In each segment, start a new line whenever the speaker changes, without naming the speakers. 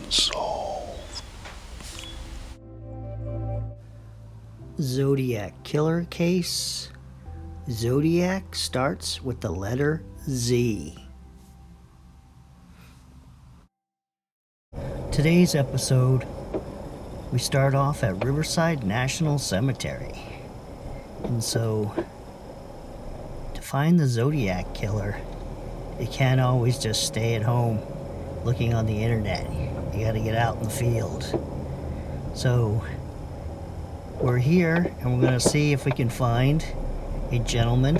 Unsolved.
Zodiac Killer case. Zodiac starts with the letter Z. Today's episode, we start off at Riverside National Cemetery. And so, to find the Zodiac Killer, you can't always just stay at home looking on the internet. You gotta get out in the field. So, we're here and we're gonna see if we can find a gentleman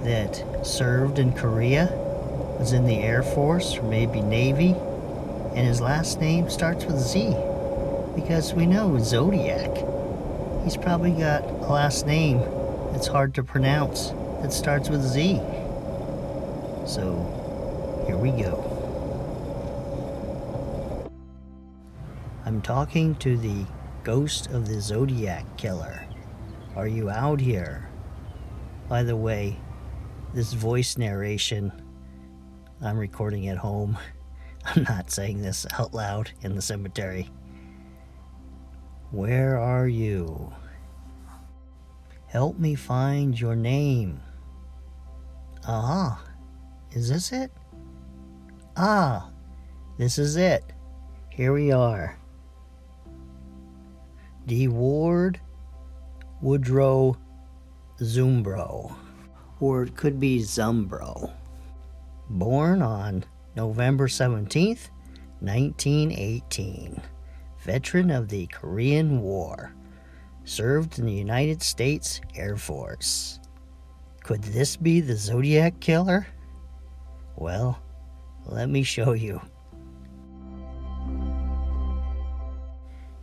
that served in Korea, was in the Air Force or maybe Navy, and his last name starts with Z, because we know Zodiac. He's probably got a last name that's hard to pronounce that starts with Z. So here we go. I'm talking to the ghost of the Zodiac Killer. Are you out here? By the way, this voice narration, I'm recording at home. I'm not saying this out loud in the cemetery. Where are you? Help me find your name. Is this it? This is it. Here we are. D. Ward Woodrow Zumbro, or it could be Zumbro. Born on November 17th, 1918. Veteran of the Korean War. Served in the United States Air Force. Could this be the Zodiac Killer? Well, let me show you.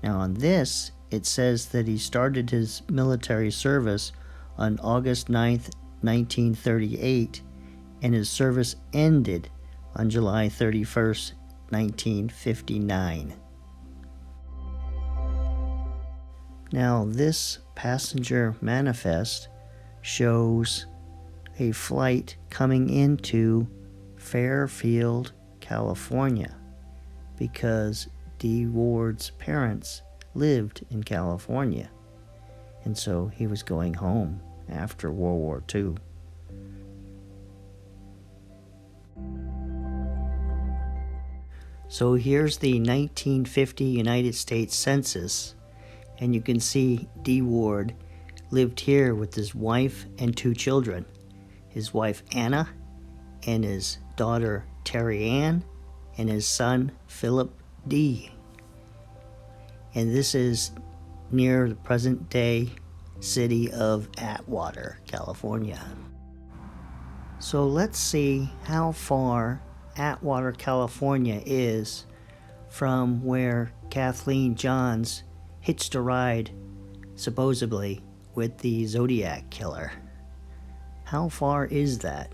Now on this, it says that he started his military service on August 9th, 1938, and his service ended on July 31st, 1959. Now this passenger manifest shows a flight coming into Fairfield, California, because D. Ward's parents lived in California, and so he was going home after World War II. So here's the 1950 United States Census, and you can see D. Ward lived here with his wife and 2 children, his wife Anna and his daughter Terry Ann and his son Philip D. And this is near the present day city of Atwater, California. So let's see how far Atwater, California is from where Kathleen Johns hitched a ride, supposedly, with the Zodiac Killer. How far is that?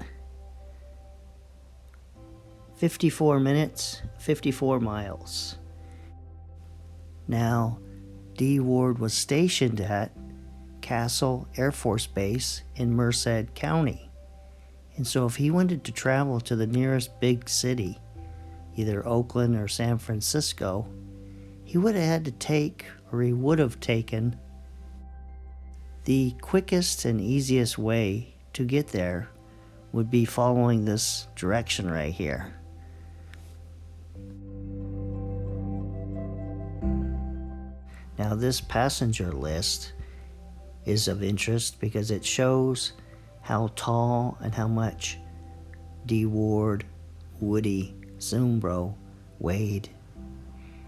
54 minutes, 54 miles. Now, D. Ward was stationed at Castle Air Force Base in Merced County. And so if he wanted to travel to the nearest big city, either Oakland or San Francisco, he would have had to take, or he would have taken, the quickest and easiest way to get there would be following this direction right here. Now this passenger list is of interest because it shows how tall and how much D. Ward Woody Zumbro weighed.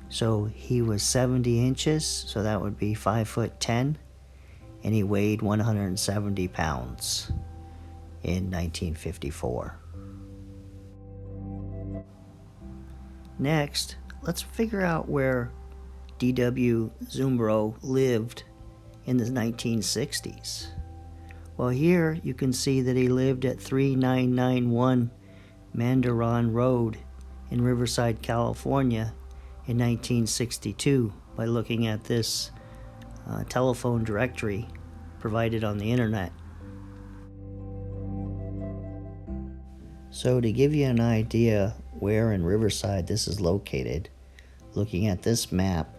So he was 70 inches, so that would be 5'10", and he weighed 170 pounds in 1954. Next, let's figure out where D.W. Zumbro lived in the 1960s. Well, here you can see that he lived at 3991 Mandaron Road in Riverside, California in 1962 by looking at this telephone directory provided on the internet. So to give you an idea where in Riverside this is located, Looking at this map,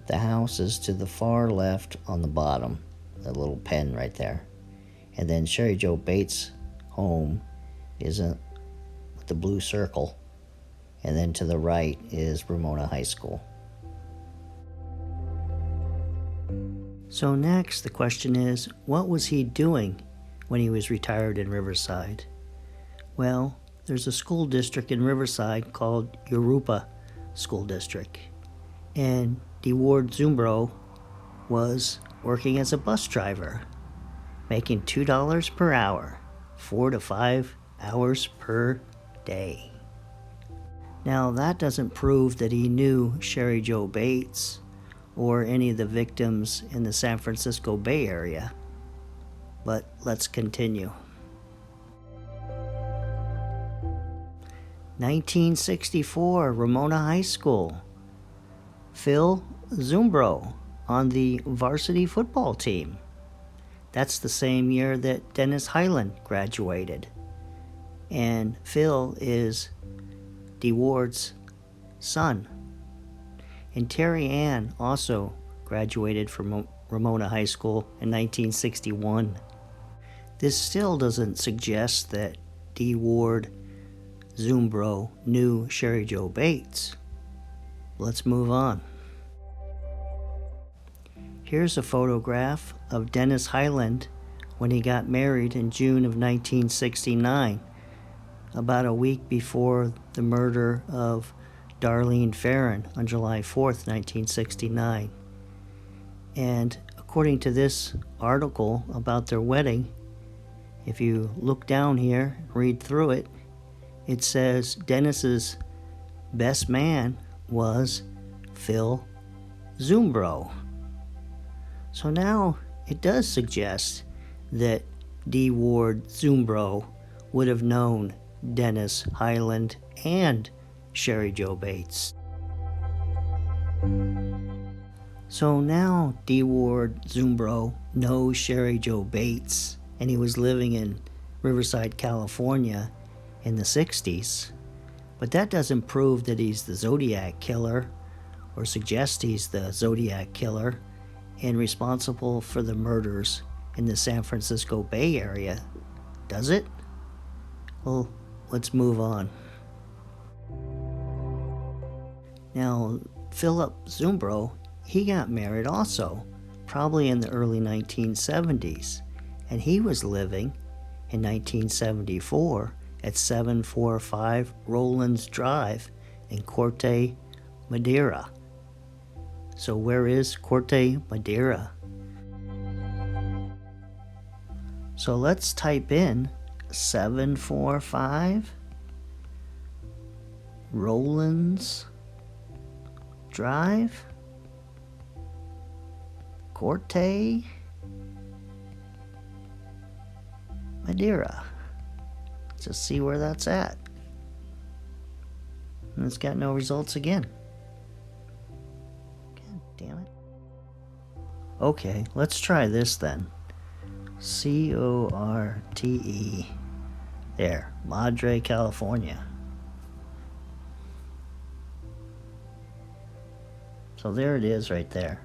the house is to the far left on the bottom, the little pen right there. And then Sherry Jo Bates' home is with the blue circle. And then to the right is Ramona High School. So next, the question is, what was he doing when he was retired in Riverside? Well, there's a school district in Riverside called Yoruba School District. And DeWard Zumbro was working as a bus driver, making $2 per hour, 4 to 5 hours per day. Now, that doesn't prove that he knew Sherry Jo Bates or any of the victims in the San Francisco Bay Area. But let's continue. 1964, Ramona High School. Phil Zumbro on the varsity football team. That's the same year that Dennis Highland graduated. And Phil is DeWard's son. And Terry Ann also graduated from Ramona High School in 1961. This still doesn't suggest that DeWard Zumbro knew Sherry Jo Bates. Let's move on. Here's a photograph of Dennis Highland when he got married in June of 1969, about a week before the murder of Darlene Ferrin on July 4th, 1969. And according to this article about their wedding, if you look down here, read through it, it says Dennis's best man was Phil Zumbro. So now it does suggest that DeWard Zumbro would have known Dennis Highland and Sherry Jo Bates. So now DeWard Zumbro knows Sherry Jo Bates, and he was living in Riverside, California in the 60s. But that doesn't prove that he's the Zodiac Killer or suggest he's the Zodiac Killer and responsible for the murders in the San Francisco Bay Area, does it? Well, let's move on. Now, Philip Zumbro, he got married also, probably in the early 1970s, and he was living in 1974 at 745 Rollins Drive in Corte Madera. So where is Corte Madera? So let's type in 745 Rollins Drive, Corte Madera. Just see where that's at. And it's got no results again. God damn it. Okay, let's try this then. C-O-R-T-E. There, Madre, California. So there it is right there.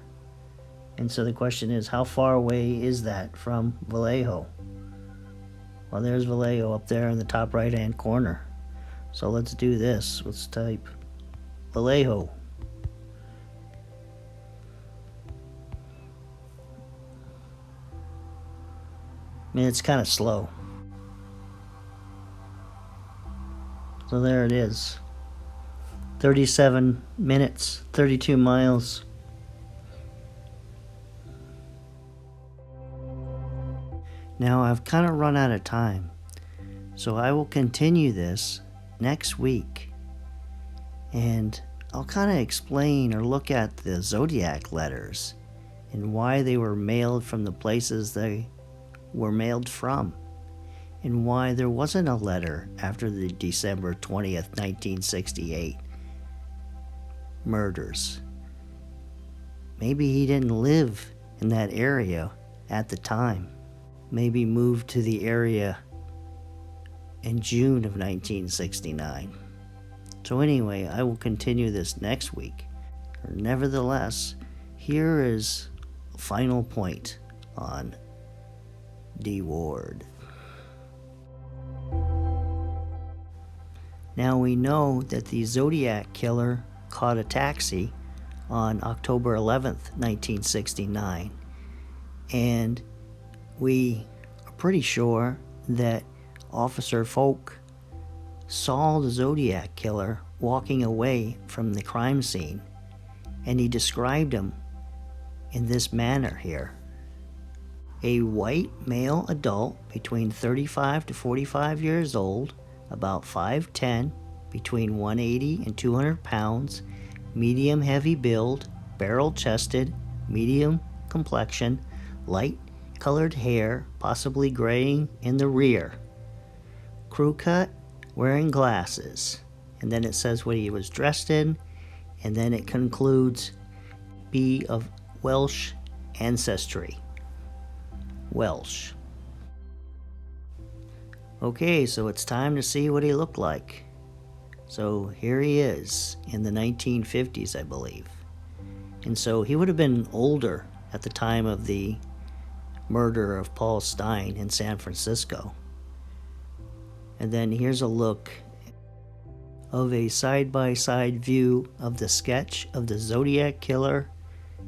And so the question is, how far away is that from Vallejo? Well, there's Vallejo up there in the top right-hand corner. So let's do this. Let's type Vallejo. I mean, it's kind of slow. So there it is. 37 minutes, 32 miles. Now I've kind of run out of time, so I will continue this next week, and I'll kind of explain or look at the Zodiac letters and why they were mailed from the places they were mailed from, and why there wasn't a letter after the December 20th, 1968 murders. Maybe he didn't live in that area at the time. Maybe moved to the area in June of 1969. So anyway, I will continue this next week. Nevertheless, here is a final point on D. Ward. Now we know that the Zodiac Killer caught a taxi on October 11th, 1969. And we are pretty sure that Officer Folk saw the Zodiac Killer walking away from the crime scene, and he described him in this manner here. A white male adult between 35 to 45 years old, about 5'10", between 180 and 200 pounds, medium heavy build, barrel chested, medium complexion, light colored hair, possibly graying in the rear. Crew cut, wearing glasses. And then it says what he was dressed in, and then it concludes, be of Welsh ancestry. Welsh. Okay, so it's time to see what he looked like. So here he is in the 1950s, I believe. And so he would have been older at the time of the murder of Paul Stein in San Francisco. And then here's a look of a side-by-side view of the sketch of the Zodiac Killer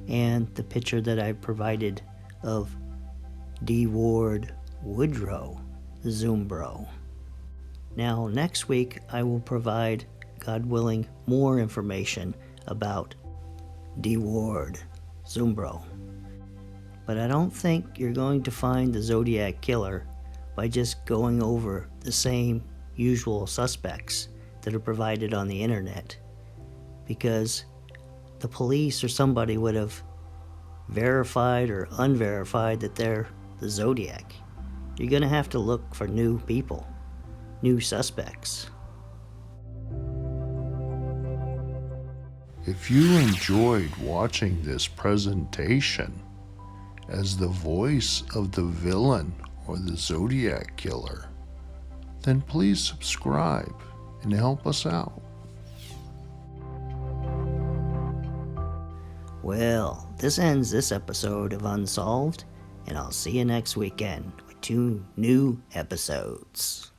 and the picture that I provided of D. Ward Woodrow Zumbro. Now next week I will provide, God willing, more information about D. Ward Zumbro. But I don't think you're going to find the Zodiac Killer by just going over the same usual suspects that are provided on the internet, because the police or somebody would have verified or unverified that they're the Zodiac. You're going to have to look for new people, new suspects.
If you enjoyed watching this presentation as the voice of the villain or the Zodiac Killer, then please subscribe and help us out.
Well, this ends this episode of Unsolved, and I'll see you next weekend with 2 new episodes.